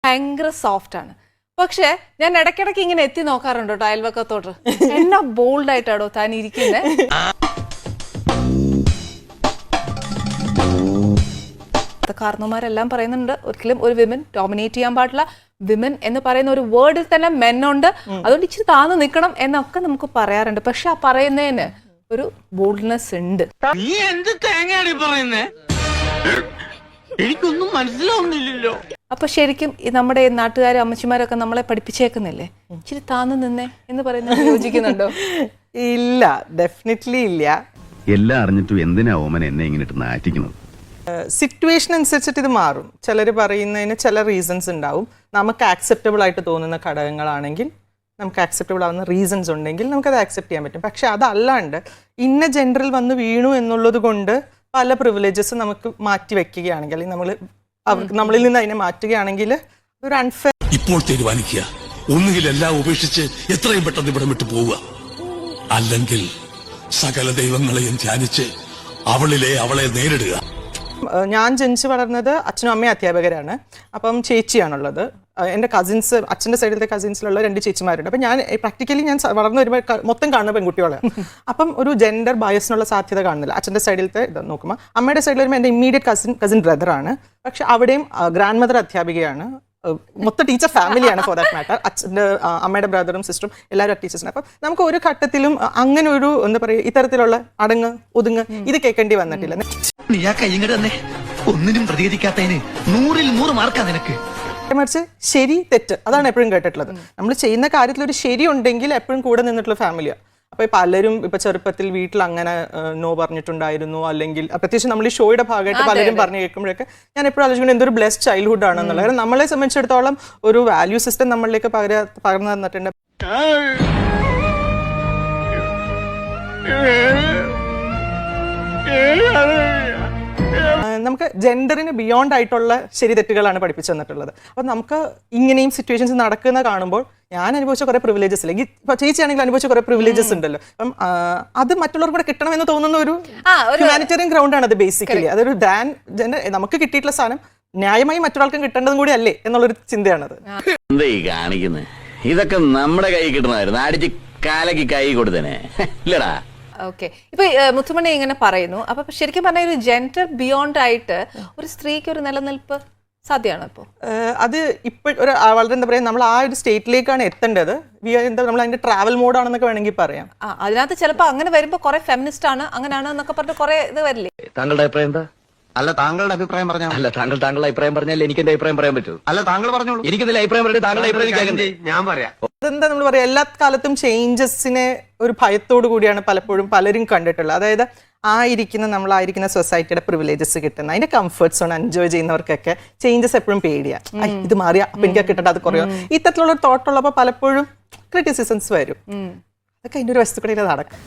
ഭയങ്കര സോഫ്റ്റ് ആണ്. പക്ഷെ ഞാൻ ഇടയ്ക്കിടയ്ക്ക് ഇങ്ങനെ എത്തി നോക്കാറുണ്ട് കേട്ടോ അയൽവക്കത്തോട്ട്. എന്നാ ബോൾഡ് ആയിട്ടാണോ താൻ ഇരിക്കുന്നത്. കാരണവന്മാരെല്ലാം പറയുന്നുണ്ട് ഒരിക്കലും ഒരു വിമൻ ഡോമിനേറ്റ് ചെയ്യാൻ പാടില്ല. വിമൻ എന്ന് പറയുന്ന ഒരു വേർഡിൽ തന്നെ മെന്നുണ്ട്, അതുകൊണ്ട് ഇച്ചിരി താന്ന് നിൽക്കണം എന്നൊക്കെ നമുക്ക് പറയാറുണ്ട്. പക്ഷെ ആ പറയുന്നതിന് ഒരു ബോൾഡ്നെസ് ഉണ്ട്. എനിക്കൊന്നും മനസ്സിലാവുന്നില്ലല്ലോ. അപ്പൊ ശരിക്കും നമ്മുടെ നാട്ടുകാരും അമ്മച്ചിമാരൊക്കെ നമ്മളെ പഠിപ്പിച്ചേക്കുന്നില്ലേ ഇച്ചിരി താന്ന് നിന്നേ എന്ന് പറയുന്നത് യോജിക്കുന്നുണ്ടോ? ഇല്ല, ഡെഫിനറ്റ്ലി ഇല്ല. എല്ലാം അറിഞ്ഞിട്ടും എന്തിനാ ഓമൻ എന്നെ ഇങ്ങനെ നാറ്റിക്കുന്നത്? സിറ്റുവേഷൻ അനുസരിച്ചിട്ട് ഇത് മാറും. ചിലർ പറയുന്നതിന് ചില റീസൺസ് ഉണ്ടാവും. നമുക്ക് ആക്സെപ്റ്റബിൾ ആയിട്ട് തോന്നുന്ന ഘടകങ്ങളാണെങ്കിൽ, നമുക്ക് ആക്സെപ്റ്റബിൾ ആവുന്ന റീസൺസ് ഉണ്ടെങ്കിൽ നമുക്കത് ആക്സെപ്റ്റ് ചെയ്യാൻ പറ്റും. പക്ഷെ അതല്ലാണ്ട് ഇന്ന ജെൻഡറിൽ വന്ന് വീണു എന്നുള്ളത് കൊണ്ട് പല പ്രിവിലേജസ് നമുക്ക് മാറ്റി വെക്കുകയാണെങ്കിൽ, അല്ലെങ്കിൽ നമ്മളിൽ നിന്ന് അതിനെ മാറ്റുകയാണെങ്കിൽ ഒരു അൺഫെയർ. ഇപ്പോൾ തീരുമാനിക്കുക, ഒന്നുകിൽ എല്ലാം ഉപേക്ഷിച്ച് എത്രയും പെട്ടെന്ന് ഇവിടെ വിട്ടു പോവുക, അല്ലെങ്കിൽ സകല ദൈവങ്ങളെയും ധ്യാനിച്ച് അവളെ നേരിടുക. ഞാൻ ജനിച്ച് വളർന്നത് അച്ഛനും അമ്മയും അധ്യാപകരാണ്. അപ്പം ചേച്ചിയാണുള്ളത്. എൻ്റെ കസിൻസ്, അച്ഛൻ്റെ സൈഡിലത്തെ കസിൻസിലുള്ള 2 ചേച്ചിമാരുണ്ട്. അപ്പം ഞാൻ പ്രാക്ടിക്കലി ഞാൻ വളർന്നു വരുമ്പോൾ മൊത്തം കാണുന്ന പെൺകുട്ടികളെ. അപ്പം ഒരു ജെൻഡർ ബയസിനുള്ള സാധ്യത കാണുന്നില്ല. അച്ഛൻ്റെ സൈഡിലത്തെ ഇത് നോക്കുമ്പോൾ അമ്മയുടെ സൈഡിൽ വരുമ്പോൾ എൻ്റെ ഇമ്മീഡിയറ്റ് കസിൻ ബ്രദറാണ്. പക്ഷെ അവിടെയും ഗ്രാൻഡ് മദർ അധ്യാപികയാണ്. മൊത്തം ടീച്ചർ ഫാമിലിയാണ് ഫോർ ദാറ്റ് മാറ്റർ. അച്ഛൻ്റെ അമ്മയുടെ ബ്രദറും സിസ്റ്ററും എല്ലാവരും ടീച്ചേഴ്സാണ്. അപ്പം നമുക്ക് ഒരു ഘട്ടത്തിലും അങ്ങനെ ഒരു എന്താ പറയുക ഇത്തരത്തിലുള്ള അടങ്ങ് ഒതുങ്ങ് ഇത് കേൾക്കേണ്ടി വന്നിട്ടില്ല. നീ ആ കൈങ്ങട് തന്നെ ഒന്നിനും പ്രതികരിക്കാത്തതിന് 100ൽ 100 മാർക്കാ നിനക്ക്. മറിച്ച് ശരി തെറ്റ് അതാണ് എപ്പോഴും കേട്ടിട്ടുള്ളത്. നമ്മൾ ചെയ്യുന്ന കാര്യത്തിൽ ഒരു ശരി ഉണ്ടെങ്കിൽ എപ്പോഴും കൂടെ നിന്നിട്ടുള്ള ഫാമിലിയാണ്. അപ്പോൾ പലരും ഇപ്പൊ ചെറുപ്പത്തിൽ വീട്ടിൽ അങ്ങനെ നോ പറഞ്ഞിട്ടുണ്ടായിരുന്നു, അല്ലെങ്കിൽ പ്രത്യേകിച്ച് നമ്മൾ ഈ ഷോയുടെ ഭാഗമായിട്ട് പലരും പറഞ്ഞു കേൾക്കുമ്പോഴൊക്കെ ഞാൻ എപ്പോഴും ആലോചിക്കുന്നത് എന്തൊരു ബ്ലെസ്ഡ് ചൈൽഡ്ഹുഡ് ആണെന്നുള്ളത്. കാരണം നമ്മളെ സംബന്ധിച്ചിടത്തോളം ഒരു വാല്യൂ സിസ്റ്റം നമ്മളിലേക്ക് പകർന്നു തന്നിട്ടുണ്ട്. നമുക്ക് ജെൻഡറിന് ബിയോണ്ട് ആയിട്ടുള്ള ശരി തെറ്റുകളാണ് പഠിപ്പിച്ചു തന്നിട്ടുള്ളത്. അപ്പം നമുക്ക് ഇങ്ങനെയും സിറ്റുവേഷൻസ് നടക്കുന്ന കാണുമ്പോൾ ഞാൻ അനുഭവിച്ച കുറേ പ്രിവിലേജസ്, അല്ലെങ്കിൽ ഇപ്പൊ ചേച്ചിയാണെങ്കിൽ അനുഭവിച്ച കുറേ പ്രിവിലേജസ് ഉണ്ടല്ലോ. അപ്പം അത് മറ്റുള്ളവർക്ക് കൂടെ കിട്ടണമെന്ന് തോന്നുന്ന ഒരു ഹ്യൂമാനിറ്റേറിയൻ ഗ്രൗണ്ട് ആണ് അത് ബേസിക്കലി. അതൊരു നമുക്ക് കിട്ടിയിട്ടുള്ള സാധനം ന്യായമായി മറ്റൊരാൾക്കും കിട്ടേണ്ടതും കൂടി അല്ലേ എന്നുള്ളൊരു ചിന്തയാണത്. കാണിക്കുന്നത് ഇതൊക്കെ നമ്മുടെ കൈ കിട്ടണമായിരുന്നു, അടിച്ച് കാലക്ക് കൈ കൊടുത്തനെ ഇല്ലടാ. ഓക്കെ, ഇപ്പൊ മുത്തുമണി ഇങ്ങനെ പറയുന്നു. അപ്പൊ ശരിക്കും പറഞ്ഞ ഒരു ജെൻഡർ ബിയോണ്ട് ആയിട്ട് ഒരു സ്ത്രീക്ക് ഒരു നിലനിൽപ്പ് സാധ്യമാണോ ഇപ്പോ? അത് ഇപ്പോൾ വളരെ എന്താ പറയുക, നമ്മൾ ആ ഒരു സ്റ്റേറ്റിലേക്കാണ് എത്തേണ്ടത്. നമ്മൾ അതിന്റെ ട്രാവൽ മോഡാണെന്നൊക്കെ വേണമെങ്കിൽ പറയാം. അതിനകത്ത് ചിലപ്പോ അങ്ങനെ വരുമ്പോ കുറെ ഫെമിനിസ്റ്റ് ആണ് അങ്ങനെയാണ് എന്നൊക്കെ പറഞ്ഞിട്ട് കുറെ ഇത് വരില്ലേ? താങ്കളുടെ അഭിപ്രായം എന്താ? അല്ല, താങ്കളുടെ അഭിപ്രായം പറഞ്ഞാൽ അല്ല, താങ്കളുടെ അഭിപ്രായം പറഞ്ഞാൽ എനിക്ക് എന്റെ അഭിപ്രായം പറയാൻ പറ്റൂ? അല്ല, താങ്കൾ പറഞ്ഞോളൂ. എനിക്ക് അഭിപ്രായം പറഞ്ഞിട്ട് താങ്കളുടെ അഭിപ്രായം ഞാൻ പറയാം. അതെന്താ നമ്മൾ പറയാം, എല്ലാ കാലത്തും ചേഞ്ചസിനെ ഒരു ഭയത്തോടു കൂടിയാണ് പലപ്പോഴും പലരും കണ്ടിട്ടുള്ളത്. അതായത് നമ്മളായിരിക്കുന്ന സൊസൈറ്റിയുടെ പ്രിവിലേജസ് കിട്ടുന്ന അതിന്റെ കംഫർട്ട് സോൺ എൻജോയ് ചെയ്യുന്നവർക്കൊക്കെ ചേഞ്ചസ് എപ്പോഴും പേടിയാണ്. ഇത് മാറിയാ അപ്പൊ എനിക്ക് കിട്ടട്ടെ, അത് കുറയോ, ഇത്തരത്തിലുള്ള തോട്ട് ഉള്ളപ്പോൾ പലപ്പോഴും ക്രിറ്റിസിസംസ് വരും. അതൊക്കെ അതിന്റെ ഒരു വസ്തുക്കളിൽ നടക്കും.